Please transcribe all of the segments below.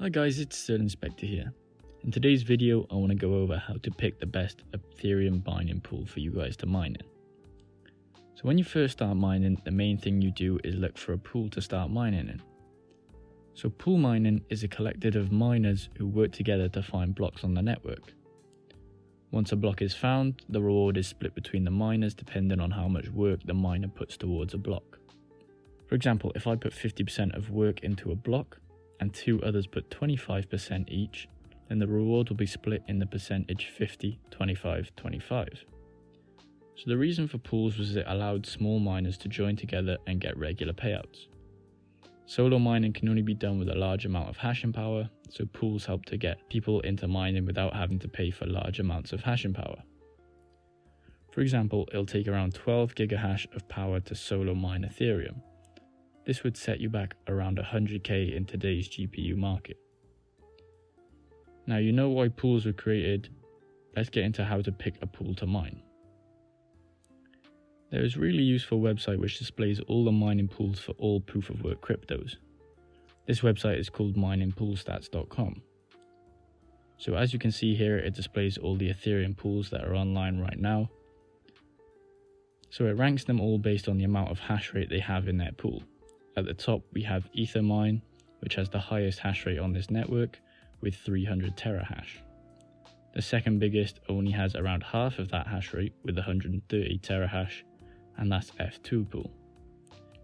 Hi guys, it's Inspector here. In today's video, I want to go over how to pick the best Ethereum mining pool for you guys to mine in. So when you first start mining, the main thing you do is look for a pool to start mining in. So pool mining is a collective of miners who work together to find blocks on the network. Once a block is found, the reward is split between the miners depending on how much work the miner puts towards a block. For example, if I put 50% of work into a block, and two others put 25% each, then the reward will be split in the percentage 50, 25, 25. So the reason for pools was it allowed small miners to join together and get regular payouts. Solo mining can only be done with a large amount of hashing power, so pools help to get people into mining without having to pay for large amounts of hashing power. For example, it'll take around 12 gigahash of power to solo mine Ethereum. This would set you back around 100k in today's GPU market. Now you know why pools were created. Let's get into how to pick a pool to mine. There is a really useful website which displays all the mining pools for all proof of work cryptos. This website is called miningpoolstats.com. So as you can see here, it displays all the Ethereum pools that are online right now. So it ranks them all based on the amount of hash rate they have in their pool. At the top we have Ethereum, which has the highest hash rate on this network with 300 terahash. The second biggest only has around half of that hash rate with 130 terahash, and that's F2 pool.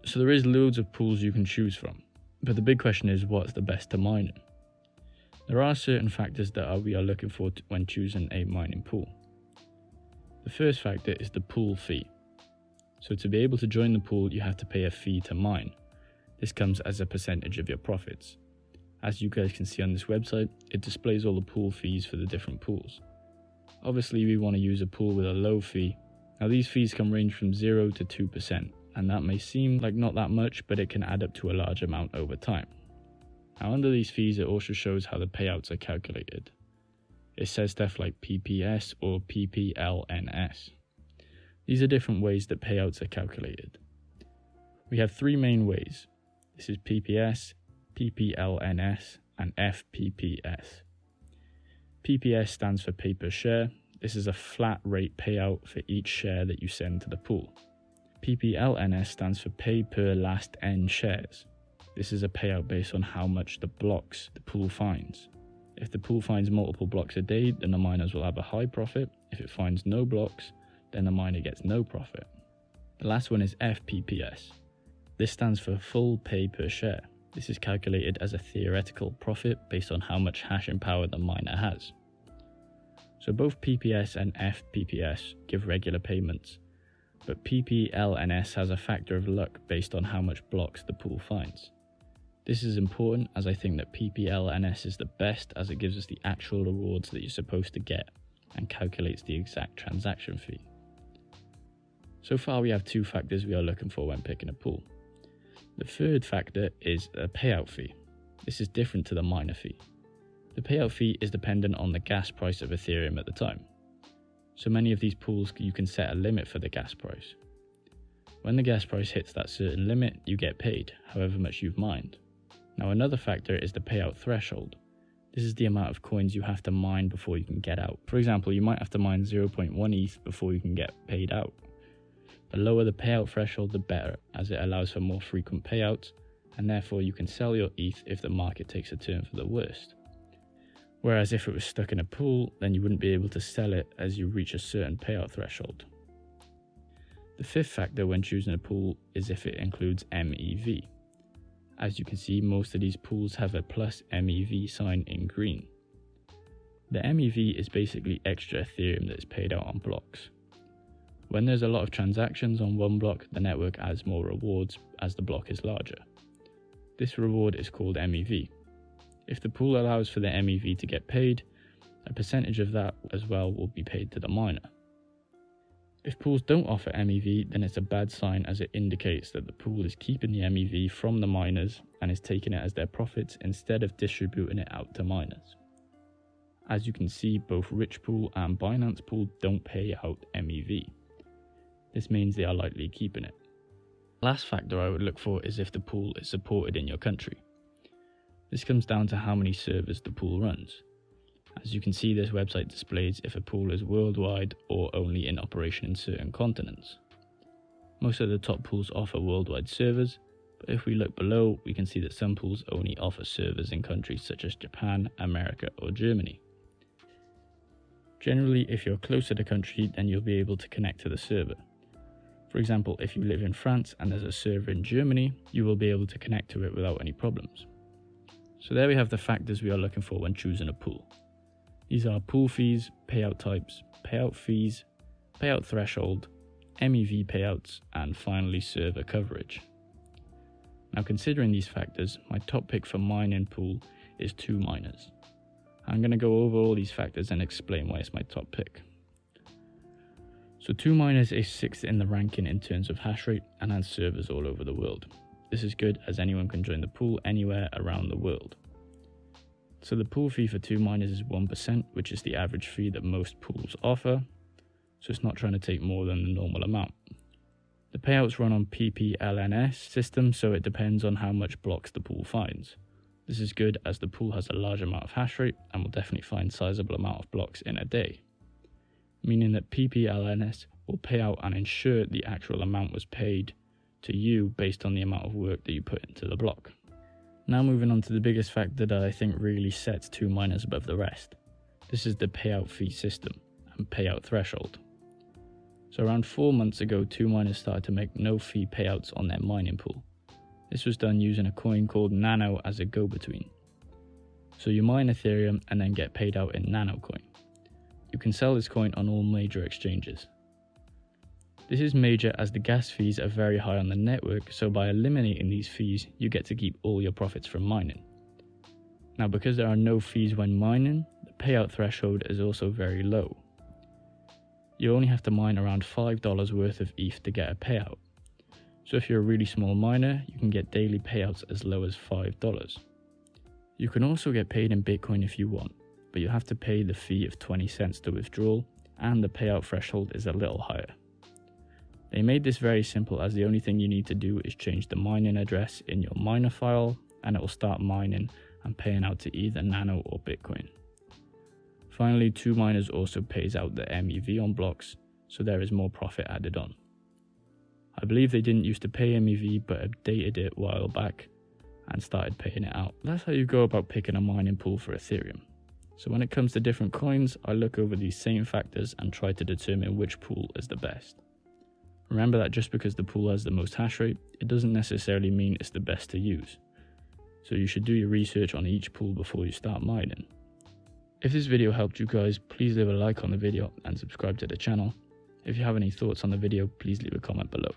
So there is loads of pools you can choose from, but the big question is what's the best to mine in? There are certain factors that we are looking for when choosing a mining pool. The first factor is the pool fee. So to be able to join the pool, you have to pay a fee to mine. This comes as a percentage of your profits. As you guys can see on this website, it displays all the pool fees for the different pools. Obviously we want to use a pool with a low fee. Now these fees can range from 0 to 2%, and that may seem like not that much, but it can add up to a large amount over time. Now under these fees, it also shows how the payouts are calculated. It says stuff like PPS or PPLNS. These are different ways that payouts are calculated. We have three main ways. This is PPS, PPLNS, and FPPS. PPS stands for pay per share. This is a flat rate payout for each share that you send to the pool. PPLNS stands for pay per last N shares. This is a payout based on how much the blocks the pool finds. If the pool finds multiple blocks a day, then the miners will have a high profit. If it finds no blocks, then the miner gets no profit. The last one is FPPS. This stands for full pay per share. This is calculated as a theoretical profit based on how much hashing power the miner has. So both PPS and FPPS give regular payments, but PPLNS has a factor of luck based on how much blocks the pool finds. This is important as I think that PPLNS is the best as it gives us the actual rewards that you're supposed to get and calculates the exact transaction fee. So far we have two factors we are looking for when picking a pool. The third factor is a payout fee. This is different to the miner fee. The payout fee is dependent on the gas price of Ethereum at the time. So many of these pools you can set a limit for the gas price. When the gas price hits that certain limit, you get paid, however much you've mined. Now another factor is the payout threshold. This is the amount of coins you have to mine before you can get out. For example, you might have to mine 0.1 ETH before you can get paid out. The lower the payout threshold, the better, as it allows for more frequent payouts, and therefore you can sell your ETH if the market takes a turn for the worst. Whereas if it was stuck in a pool, then you wouldn't be able to sell it as you reach a certain payout threshold. The fifth factor when choosing a pool is if it includes MEV. As you can see, most of these pools have a plus MEV sign in green. The MEV is basically extra Ethereum that is paid out on blocks. When there's a lot of transactions on one block, the network adds more rewards as the block is larger. This reward is called MEV. If the pool allows for the MEV to get paid, a percentage of that as well will be paid to the miner. If pools don't offer MEV, then it's a bad sign as it indicates that the pool is keeping the MEV from the miners and is taking it as their profits instead of distributing it out to miners. As you can see, both Rich Pool and Binance Pool don't pay out MEV. This means they are likely keeping it. Last factor I would look for is if the pool is supported in your country. This comes down to how many servers the pool runs. As you can see, this website displays if a pool is worldwide or only in operation in certain continents. Most of the top pools offer worldwide servers, but if we look below, we can see that some pools only offer servers in countries such as Japan, America, or Germany. Generally, if you're close to the country, then you'll be able to connect to the server. For example, if you live in France and there's a server in Germany, you will be able to connect to it without any problems. So there we have the factors we are looking for when choosing a pool. These are pool fees, payout types, payout fees, payout threshold, MEV payouts, and finally server coverage. Now, considering these factors, my top pick for mining pool is 2Miners. I'm going to go over all these factors and explain why it's my top pick. So 2Miners is 6th in the ranking in terms of hash rate and has servers all over the world. This is good as anyone can join the pool anywhere around the world. So the pool fee for 2Miners is 1%, which is the average fee that most pools offer. So it's not trying to take more than the normal amount. The payouts run on PPLNS system, so it depends on how much blocks the pool finds. This is good as the pool has a large amount of hash rate and will definitely find sizable amount of blocks in a day. Meaning that PPLNS will pay out and ensure the actual amount was paid to you based on the amount of work that you put into the block. Now moving on to the biggest factor that I think really sets 2Miners above the rest. This is the payout fee system and payout threshold. So around 4 months ago, 2Miners started to make no fee payouts on their mining pool. This was done using a coin called Nano as a go-between. So you mine Ethereum and then get paid out in Nano coin. You can sell this coin on all major exchanges. This is major as the gas fees are very high on the network, so by eliminating these fees, you get to keep all your profits from mining. Now, because there are no fees when mining, the payout threshold is also very low. You only have to mine around $5 worth of ETH to get a payout. So if you're a really small miner, you can get daily payouts as low as $5. You can also get paid in Bitcoin if you want, but you have to pay the fee of 20 cents to withdrawal, and the payout threshold is a little higher. They made this very simple as the only thing you need to do is change the mining address in your miner file and it will start mining and paying out to either Nano or Bitcoin. Finally, 2Miners also pays out the MEV on blocks, so there is more profit added on. I believe they didn't used to pay MEV but updated it a while back and started paying it out. That's how you go about picking a mining pool for Ethereum. So when it comes to different coins, I look over these same factors and try to determine which pool is the best. Remember that just because the pool has the most hash rate, it doesn't necessarily mean it's the best to use. So you should do your research on each pool before you start mining. If this video helped you guys, please leave a like on the video and subscribe to the channel. If you have any thoughts on the video, please leave a comment below.